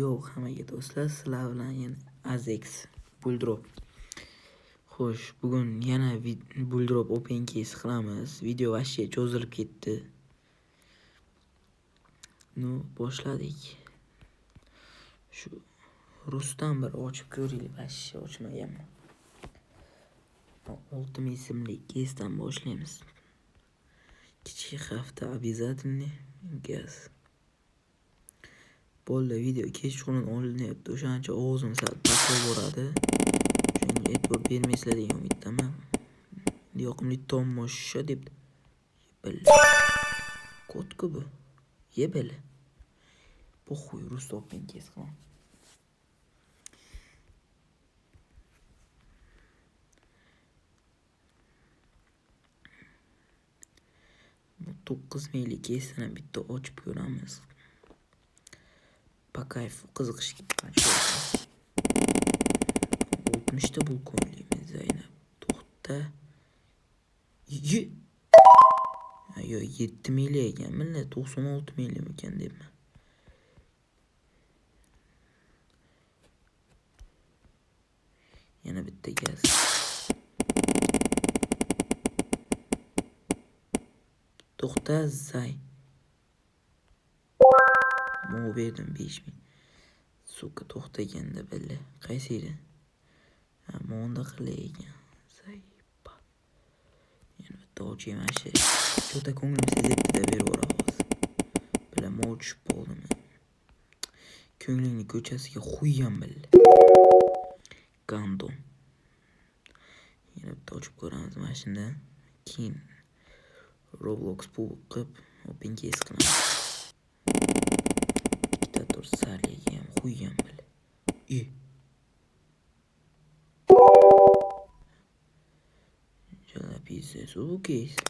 Yo'q hammaga do'stlar, sizlar bilan yana Azex Bulldrop. Xo'sh, bugun yana Bulldrop open case qilamiz. Video vashcha cho'zilib ketdi. Boshladik. Shu Rustam bir ochib ko'raylik, vashcha ochmaganman. 6 ismli casedan boshlaymiz. Kichik hafta обязательный gaz. Bo'ldi, video kechqurun olinyapti. O'shancha ovozim sal pastroq bo'ladi. Shunga e'tibor bermaysizlar degan umiddaman. Yoqimli tomosha deb kodku bu. Yebeli. Poxuy, rus open case qilaman. Bu 9 mili case'dan bitta ochib ko'ramiz. Pakayf qiziqishga qancha 60 ta bu ko'nglim Zaynab. To'xta. Yo 7 mili ekan, millat 96 mili ekan deyman. Yana bitta gaz. To'xta Zay. Mo berdim 5000. Suka to'xtaganda billa. Qaysi edi? Monda qilay ekan. Zayba. Yana bitta ochayim ashi. Cho'ta ko'nglim sezibdi deb beraver hozir. Billa mo tushib qoldim. Ko'nglingni ko'chasiga qo'ygan billa. Gandon. Yana bitta ochib ko'ramiz mashina. Keyin Roblox pul qilib open case qilamiz. Diktator sarliga ham qo'ygan bile. Jala pizza su case.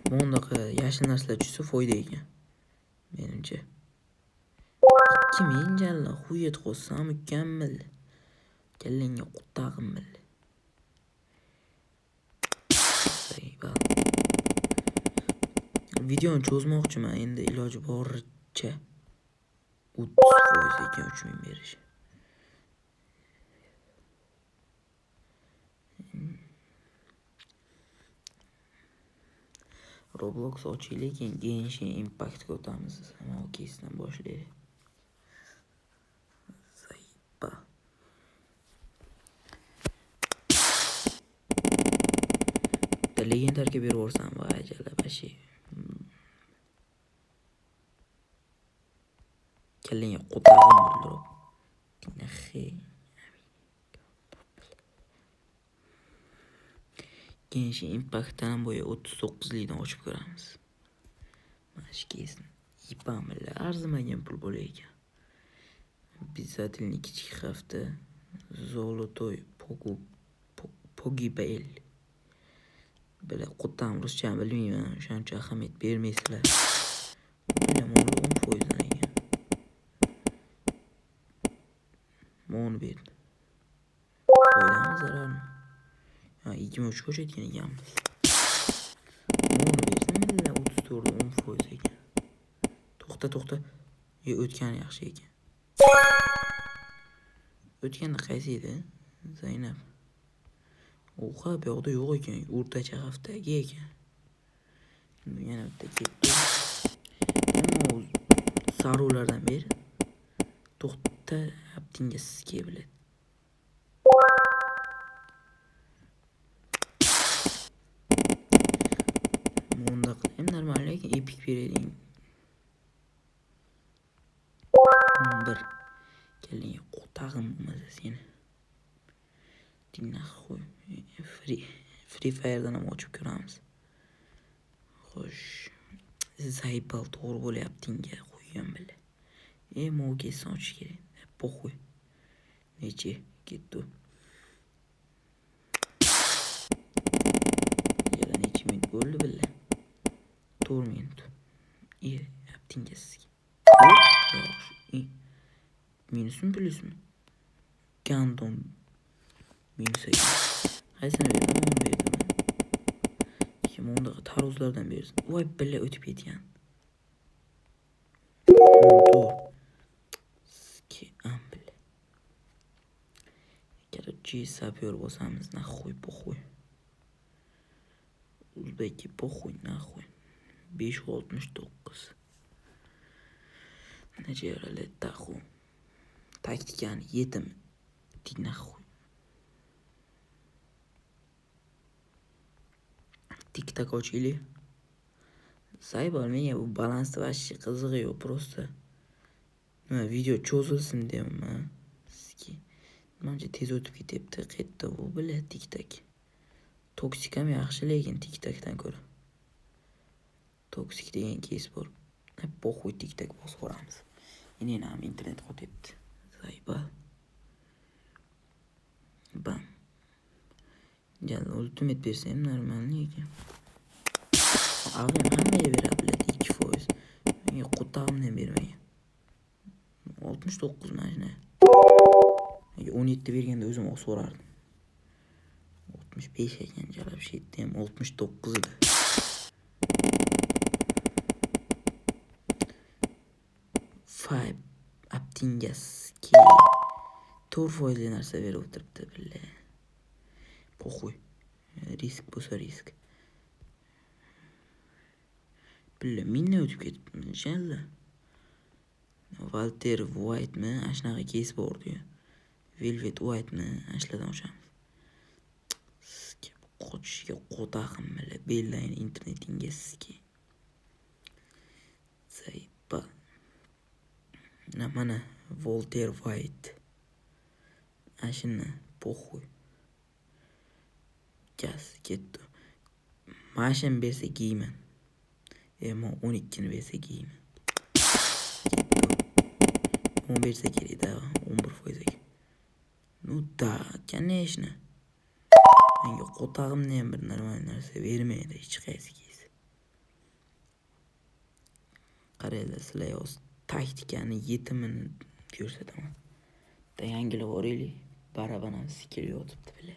Bundaqa yashil narsalar tushsa foyda ekan. Menimcha. 2000 jalla xuyet qo'ssam mukammal. Kallenga qutag'im bil. Videoni cho'zmoqchiman, endi iloji boricha 30% ekan 3000 berish. Roblox ochaylik, keyin Genshin Impact'ga o'tamiz. Mana o case'dan boshlaylik. Zayba. Legendarga berib o'rsam va ajala bashi. Kellenga qotag'im Bulldrop. Dinaxi. Genshin Impact'dan bo'yi 39 likdan ochib ko'ramiz. Mana shu kesni. Yipamilla arzimagan pul bo'lar ekan. Обязательный kichik hafta. Zolotoy Pogibel. Bela qo'tam ruscha bilmayman, o'shancha ahamiyat bermaysizlar. Bilaman 10% ekan. Mon berdi. Foydami zararmi? 23 ko'rsatgan ekanmiz. Mon berdim, milla 34 10% ekan. To'xta. O'tgan yaxshi ekan. O'tganda qaysi edi? Zaynab. Oha, bu yoqda yo'q ekan, o'rtacha haftaga ekan. Yana bitta ketdi. Ammo sarulardan beri to'xta aptinga sizga biladi. Bunda qilib normal lekin epic berading. 11 kelin qotag'im bo'lmasa seni. Dinah qo'y. Free Fire'dan ham ochib ko'ramiz. Xo'sh. Zaybal to'g'ri bo'lyapti-nga qo'ygan bile. Mo'ga soch kerak. Poxuy. Necha ketdi. Yana necha minut bo'ldi bile. 4 minut. Yaptinga sizga. Yaxshi. Minusmi plusmi? Gandon. Minus ekan. Qaysini berdim? Kim onda tarozlardan bersin. Voy billa o'tib ketgan. Dur. Ski amble. Короче, sapyor bo'lsamiz, похуй. Uzbeki похуй, 569. Necha taxu. Taktikani yetim. Dik naxuy. Tik-tak ochaylik. Saybol menga bu balansda вообще qizig'i yo'q, просто. Nima video cho'zilsin deyapman. Menimcha tez o'tib ketyapti. Qayerda bu bilan tik-tak. Toksik ham yaxshi, lekin tik-takdan ko'ra. Toksik degan kes bor. Похуй tik-tak bosib ko'ramiz. Endi ham internet qotyapti. Saybol. Bam. Jalla ultimate bersam normalniy ekan. Avram hammaga beradi 2%. Menga qutag'imdan bermagan. 69 mana shuna. 17 berganda o'zim olib so'rardim. 65 ekan, jalab shetda ham 69 edi. Five aptingaski 4% narsa berib o'tiribdi billa. Похуй. Risk bo'lsa risk. Billa minna o'tib ketibdi. Jalla. Walter White'mi? Ashnaqa kes bordi-yu. Velvet White'mi? Ashlardan o'shamiz. Qochishga qo'taqim bilan bellayin internetingizki. Saypa. Mana Walter White. Ashina похуй. Gaz ketdi. Mashin bersa giyman. Ammo 12 ni bersa giyman. 10 bersa kerak da 11%. Ну да, конечно. Menga qo'tag'imni ham bir normal narsa bermaydi hech qaysi kes. Qaranglar, sizlar o'z taktikani yetimini ko'rsataman. Da yangilab o'raylik. Barabana sikil yotibdi bile.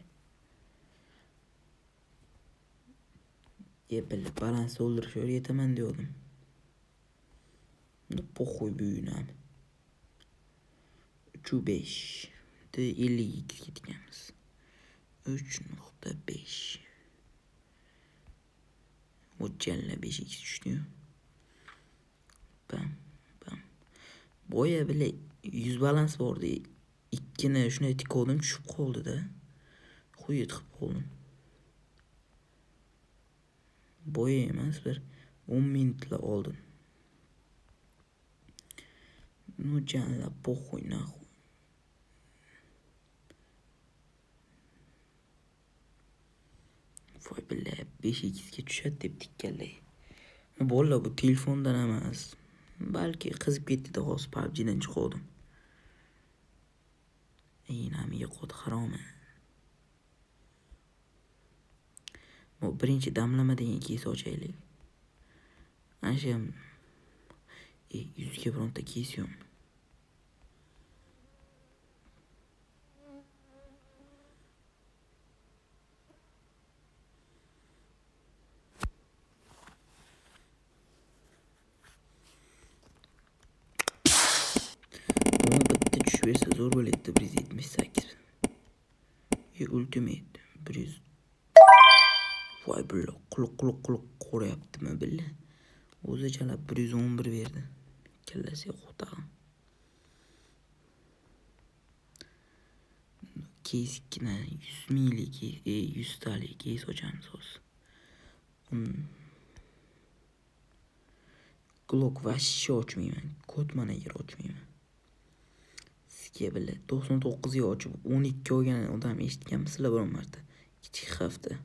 Bile balans o'ldirish o'rgataman dedim. Похуй buyunam. 3.5 de 52 ketganmiz. 3.5. O'challa 5x tushdi. Bam. Boya bile 100 balans bordi. Ikkini shunday tikovdim, tushib qoldi-da. Qo'yib qilib qoldim. Boya emas, bir 10 minutlar oldin. Ну, jalla похуй нахуй. Voy billa 5x ga tushadi deb tikkanlay. Bolalar bu telefondan emas. Balki qizib ketdi-da hozir PUBG'dan chiqardim. Namiga qod haroma. Bu birinchi damlama degan kes ochaylik. Asham 100 ga bironta kes yo'q. Versa zo'r bo'laydi 178. Ultimate 100. Voy billa, quliq qo'rayaptimi billa. O'zi chalab 111 berdi. Kallasiga qo'tag'im. Keskina 100 minglik, 100 talik kes ochamiz hozir. Glock vashshi ochmayman. Kod manager ochmayman. Bile 99 ga ochib 12 olgan odam eshitganmisizlar biron marta? Kichik hafta.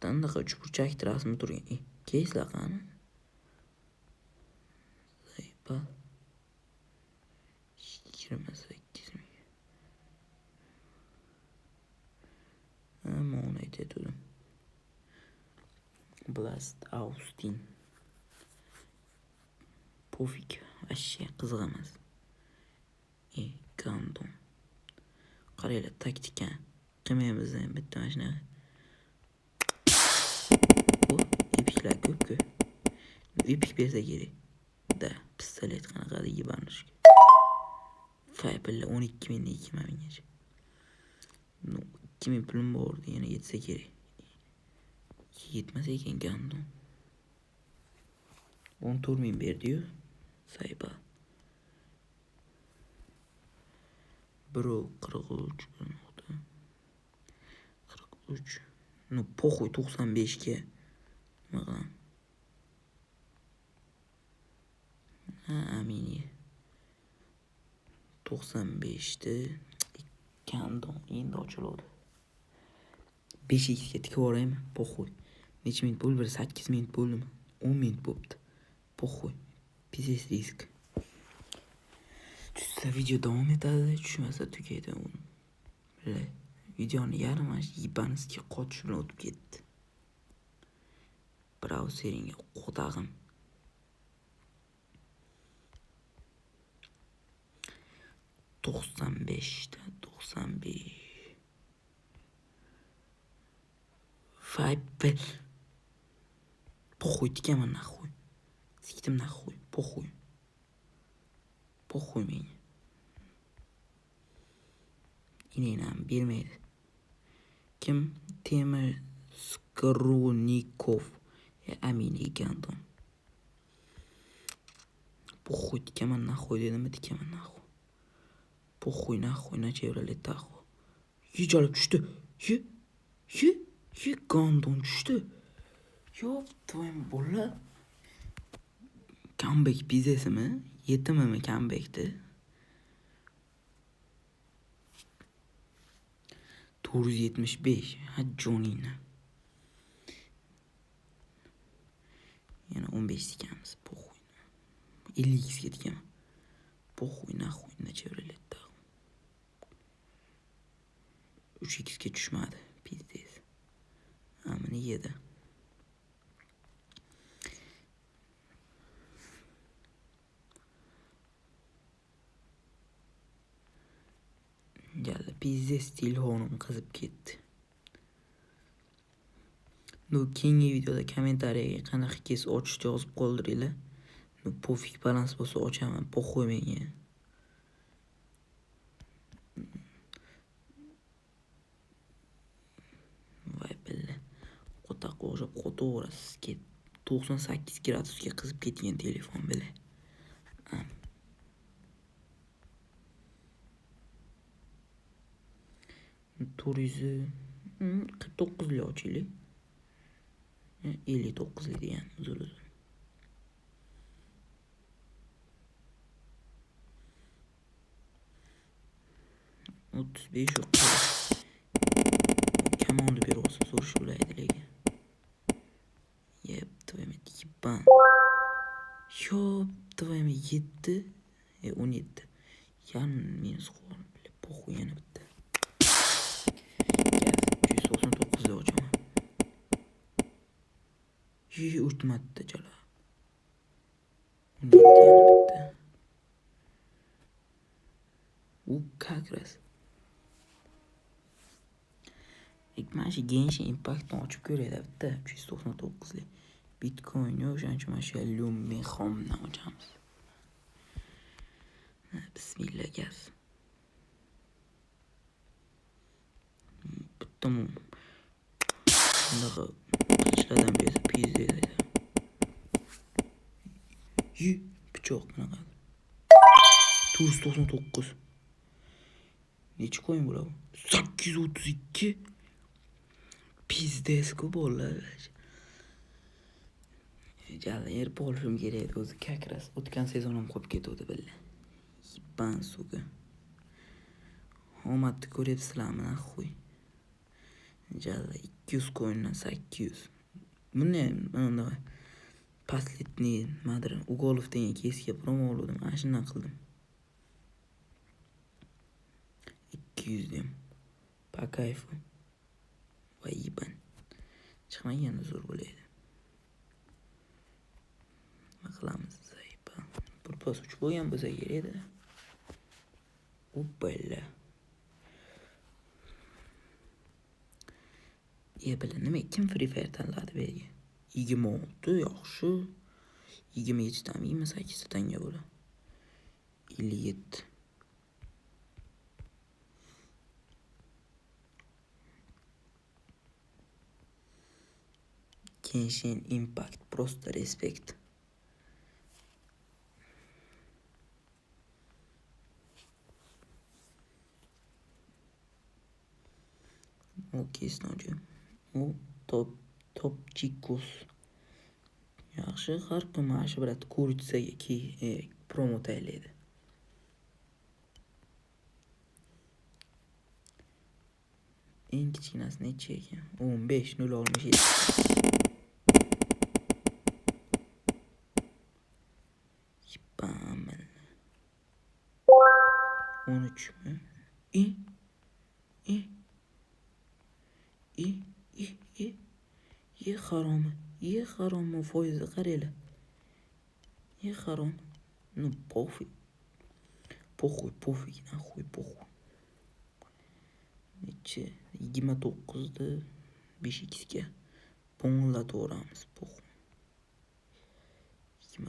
Tandaqa uchburchak rasmi turgan. Keslar qani? Saypa. 28 ming. Ammo uni aytdim. Blast Austin. Pofik, вообще qiziq emas. Gandon. Qaranglar, taktika qilmaymiz ham bitta mana shunaqa. Bu epik Epiklar ko'p-ku. Epik bersa kerak. Da, pistolet qanaqada yibanishga. Faypilla 12.000 mengacha. 2.000 pulim bor, yana yetsa kerak. Yetmasa ekan gandon. 14.000 berdi-yu. Sayba. Bro 43. 43. Ну, похуй 95 ga. Nima qilaman? Ha, amini. 95 da gandon endi ochiladi. 5x ga tikib yuboraymi? Похуй. Necha minut bo'ldi? 8 minut bo'ldimi? 10 minut bo'libdi. Похуй. Pizes risk. Tushsa video davom etadi, tushmasa tugaydi. Bilay. Videoni yarim yibanskiy qotish bilan o'tib ketdi. Browseringga qodag'im. To'qson beshda 95. Файпел. Похуй, тикаman нахуй. Siktim нахуй. Похуй. Похуй menga. Inenam bermaydi. Kim? Temir Skrunikov. Amini gandon. Похуй, tikaman нахуй dedimmi? Tikaman нахуй. Похуй нахуй на Chevrolet Tahoe. Yichalib tushdi. Ye gandon tushdi. Yo'q, to'yim bola. Comeback bizesimi? Yetimimi comebackdi? 475. Ha Johnny'ni. Yana 15 tikamiz. Похуй. 50 ga tikaman. Похуй нахуй на Chevrolet Tahoe. 3x ga tushmadi. Pizdes. Amini yedi. Jalla pizdes telefonim qizib ketdi. Nu keyingi videoda kommentariyaga qanaqa kes ochishni yozib qoldiringlar. Nu pofik balans bo'lsa ochaman, похуй menga. Voy billa. Qo'taqqa o'xshab qo'taverasiz. 98 gradusga qizib ketgan telefon bile. 449 li ochaylik. 59 li degan uzr. 35 yo'q. Kamonni berib so'rish bo'laydi lekin. Yep, твоими ебан. Ёп, твоими 7. 17. Yarim minus qo'l. Похуй yana bitta. 199 da ochaman. O'tmadi chala. 17 yana bitta. Как раз. Mana shu Genshin Impact'ni ochib ko'raylik bitta 399 lik. Bitcoin yo'q, o'shaning uchun mana shu Lumenxomdan ochamiz. Bismillah gaz. Bitta bunaqa qilichlardan bersa pizza edi. Pichoq bunaqa. 499. Necha coin bo'ladi? 832. Pizdesku bolalar. Jalla yer polishim kerak edi o'zi kakras. O'tgan sezonim qolib ketdi billa. Yiban suga. Omadni ko'ryapsizlarmi naxuy? Jalla 200 coindan 800. Buni mana Pasletni madrim Ugolov degan kesga promo oldim. Mana shundan qildim. 200 dem. Pa kayfu. Voy yiban. Chiqmaganda zo'r bo'laydi. Nima qilamiz zayba. Bir pas uch bo'lgan bo'lsa kerak edi. Uppalla. Bilin nima kim Free Fire tanladi berga? 26 yaxshi. 27 dan 28 tanga bo'ladi. 57. Genshin Impact просто респект. Okey snovchi. U top chikos. Yaxshi, har kim mana shu birat kuritsaga promo taylaydi. Eng kichkinasi necha ekan? 15.067. Bam. 13 mi? Ye harom foizi qaraylar. Ye harom. Ну похуй. Нахуй похуy. Necha 29da 5xga ponglatib o'ramiz. Pохуй. 29.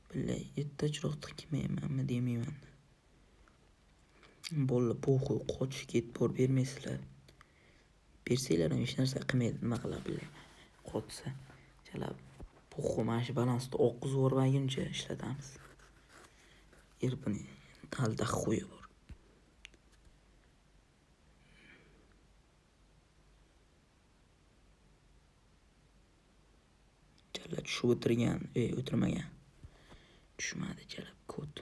Bilay, ertachiroq kelmaymanmi demayman. Bolalar pохуй qochib ketib bor bermaysizlar. Bersanglar ham hech narsa qilmaydi, nima qiladi bilay. Qochsa, chalab pохуй mana shu balansni oqizib yubormaguncha ishlatamiz. Buni halda qo'yib bor. Chala tushib o'tirgan, o'tirmagan. Tushmadi chalab kod.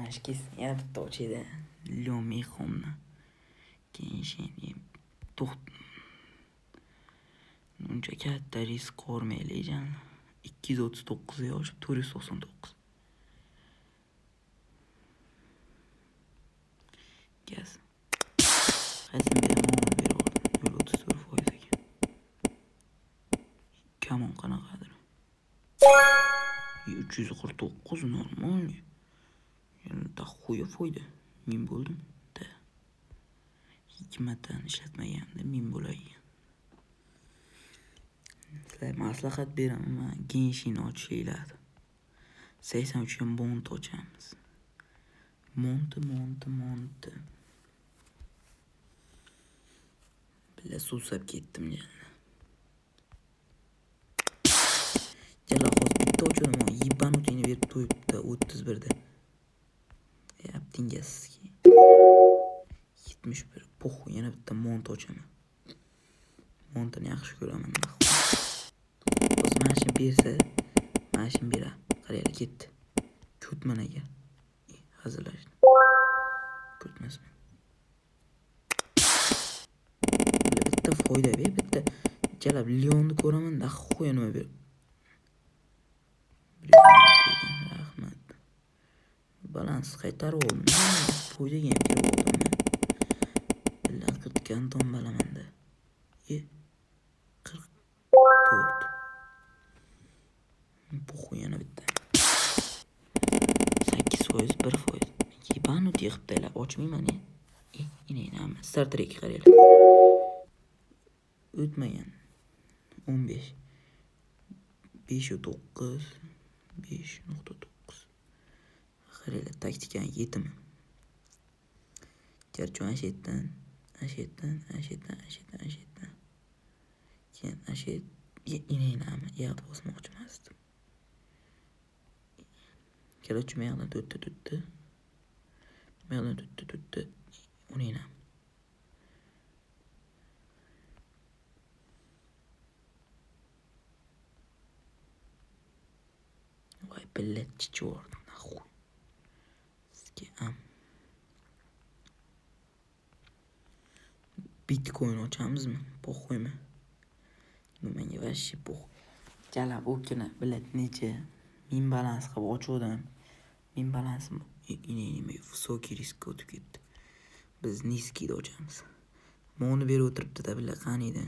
Ashkis yana bitta ochida. Lyomi xomni. Genshin uncha katta risk ko'rmaylik. 239 yosh, 499. Gaz. Qaysin beraman, 34% ekan. Kamon qanaqadir. 349 normal. Da xuya foyda. Men bo'ldim. Da. Hikmatdan ishlatmaganda men bo'lagan. Sizlar maslahat beraman, Genshin ochinglar. 83 ham bond ochamiz. Monti. Bila suvsab ketdim jalla. Jalla hozir bitta ochaman, yibanutini berib qo'yibdi 31da. Yaptingizki. 71. Pохуй, yana bitta mont ochaman. Montini yaxshi ko'raman. Hozir mashin bersa, mashin bera. Qaraylar ketdi. Ko'tmanaga. Hazırlaştım. Ko'tmasman. Bitta foyda ber, bitta jalab Lyonni ko'raman, da xuya nima ber. Rahmat. Balans qaytarib oldim. Foydaga ham kirib oldim. Billah qirtgan tombalamanda. 44. Pохуй yana bitta. 8%, 1%. Yibanut yig'ibdilar, ochmayman. Inayman. Star Trek qaraylar. O'tmagan. 15. 5.9. 5.9. Qaraylar, taktikan yetimi. Jarjon ashitdan. Keyin ashit inayman. Yaqt bosmoqchi emasdim. Kerochi meydan tutdi. Unayman. Voy billet chichor. Naxuy. Sizga ham Bitcoin ochamizmi? Pохуйmi? Menga vashi pохуй. Jala bu kuni billet necha min balans qilib ochuvdim. Min balansim inayman высокий riskka o'tib ketdi. Biz niskida ochamiz. Moni berib o'tiribdi-da, billah qaniydi.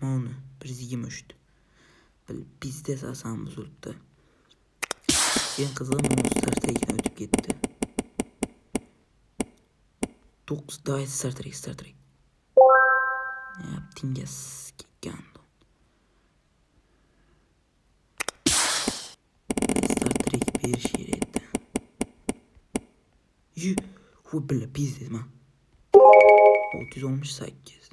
Moni 123. Bil bizdes asan buzildi. Keyin qizig'i Monster Take'dan o'tib ketdi. 9 давай стартрек. Ne yaptın ya skikando. Startrek bir şey etti. Yu. Hu bile pizdedim ha. 30 olmuş 8.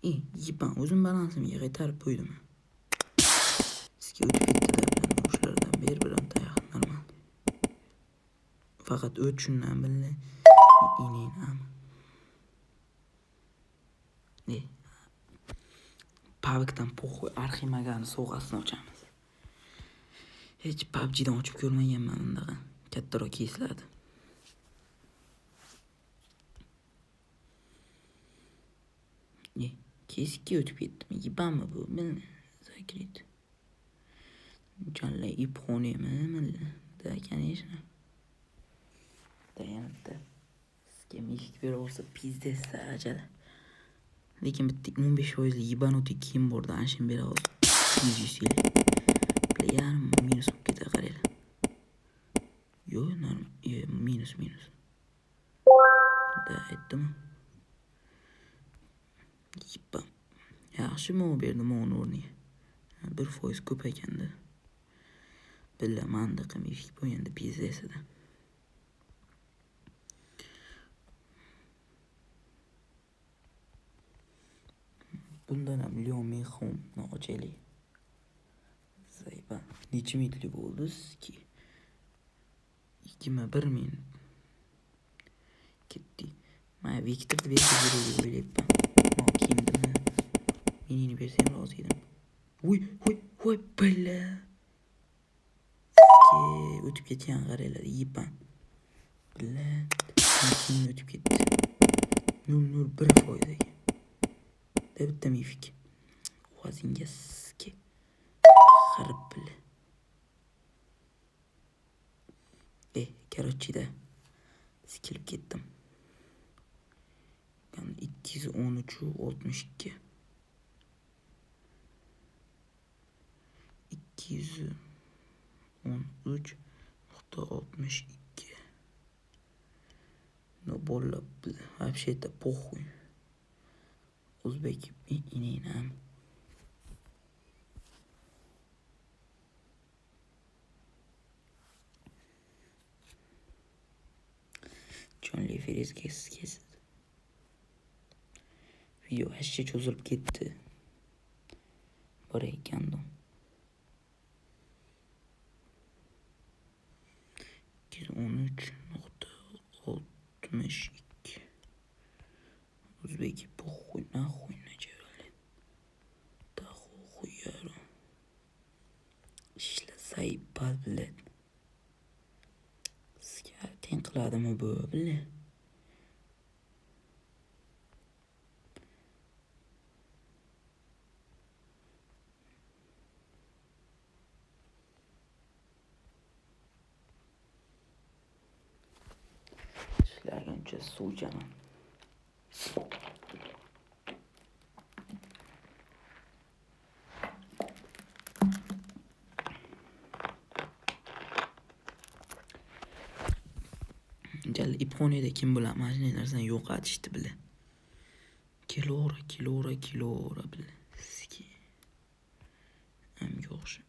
İyi ben uzun balansımı yeter buydu mu? Eski ötüp gitti de vuruşlardan bir dayak normal. Fakat ölçünden bile ineyin ama. Ne? PUBG'dan poxoy Arximagan'ı soğuqasını açamaz. Hiç PUBG'dan açıp görmeyen ben daha. Kattaroq kesiladi. Ne? Keski ötüp gittim. Yiban mı bu? Bilmiyorum. Zakret. Canlı ipone mi? Derken işine. Dayanıp da. Skemişik bir olsa pizdesi acele. Lekin bittik 15% yiban o'tib keyin bordi anshin bera hozir 100 yil. Yarim minus bo'lib keta qaranglar. Yo'q, minus. Da aytdim. Yiban. Yaxshimi u berdim o'n o'rniga. 1% ko'p ekanda. Bilaman diqim ifik bo'lganda pizdasida. Bundan ham Leon Mexom nocheli. Zayba. Necha minutli bo'ldi ki? 21 minut. Ketdi. Men Viktorni berib o'ylayapman. Kimdimi? Menini bersam rozi edim. Voy billa. O'tib ketgan qaranglar, yiban. Billa. Keyin o'tib ketdi. 0.01%. Bitta mifik. O'zingiz xarib billa. Короче sikilib ketdim. 213.62. 213.62. No bolla вообще-то похуй. O'zbek inenam. Jonli Feriz kesildi. Video hashcha cho'zilib ketdi. Bor ekandim. 213.62. O'zbek похуй нахуй начали. Да хуяру. Ishla zaybal bilan. Sizga teng qiladimi bu bilan? Ishlagancha suv ichaman. Jalli Iponiyada kim bilan mana shunday narsani yo'qotishdi bile. Kilora bile. Hamga o'xshab.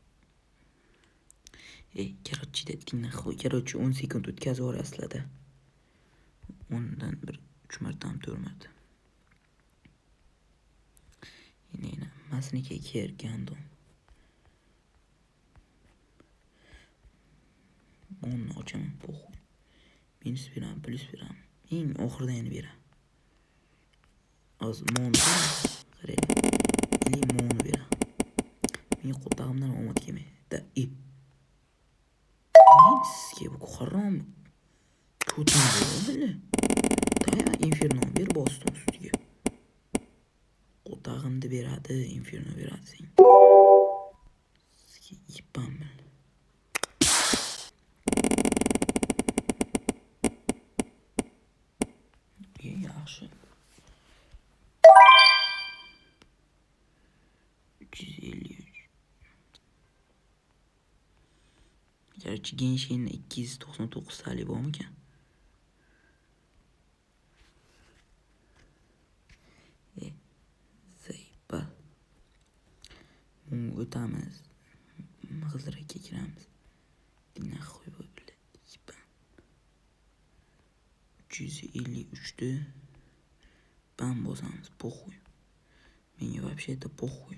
Короче deding naxuy. Короче 10 sekund o'tkazib yuborasizlar-da. Ondan bir 3 martami 4 marta. Yine masnike kergandim. Onu açamam poxuy. Minus biram, plus biram. Eng oxirida yana beraman. Az mon qaraylar. Ili mon beraman. Men qo'tag'imdan omad kelmaydi. Sizga bu harom. Cho'tin bo'ldi. Taya inferno ber boston ustiga. Qo'tag'imni beradi, inferno beradi sen. Sizga yipanman. Yaxshi. 353. Gerçi Genshin'in 299 tali bormikan? o'tamiz. G'ildirakka kiramiz. Nahvoy bo'ldi. 353 ban bosamiz. Pokhuy. Menga вообще это pokhuy.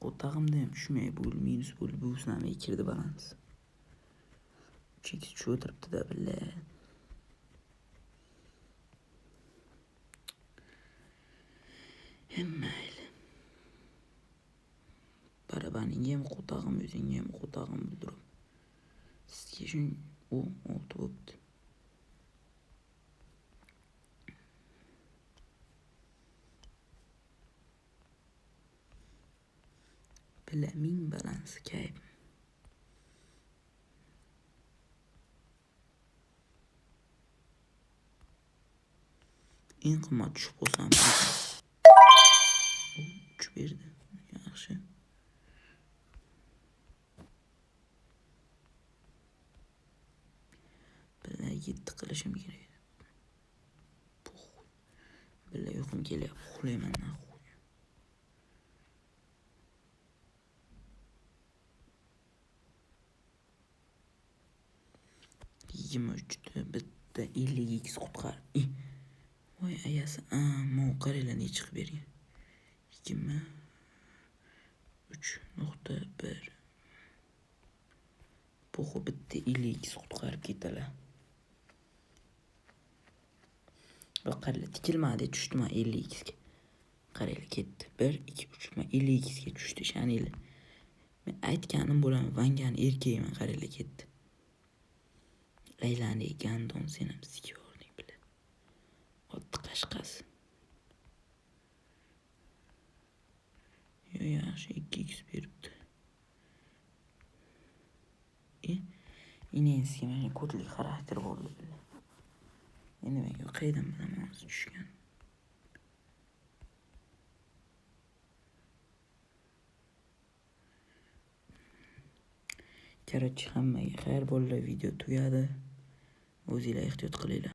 O'tag'imda ham tushmay bo'ldi, minus bo'ldi. Bu sinamay kirdi balans. 3x tushib o'tiribdi-da billa. Mayli. Barabaning ham qo'tag'im, o'zingga ham qo'tag'im bildirib. Sizga shun u olti bo'pti. Bilaming balans kayf. Eng qimmat tushib qolsam. Tushib berdi. Yaxshi. Billa 7 qilishim kerak. Billa uyqum kelyapti. Uxlayman nahvoy. 23'te bitta 50x qutqar. Voy ayasi, mo qaranglar ne chiqib bergan. 23.1. Poxu bitta 50x qutqarib ketdilar. Bak qaranglar, tikilmadi, tushdimi 50x ga. Qaranglar ketdi. 1 2 3 men 50x ga tushdi, shaninglar. Men aytganim bo'laman, Vangani erkakman, qaranglar ketdi. Aylani gandon senam sikyording bile. Otdi qashqasi. Yo yaxshi 2x beribdi. Inensiga mana kodlik xarakter bo'ldi bile. Endi menga qaydan bilaman o'zi tushgan. Короче, hammaga xayr bolalar, video tugadi. O'zinglar ehtiyot qilinglar.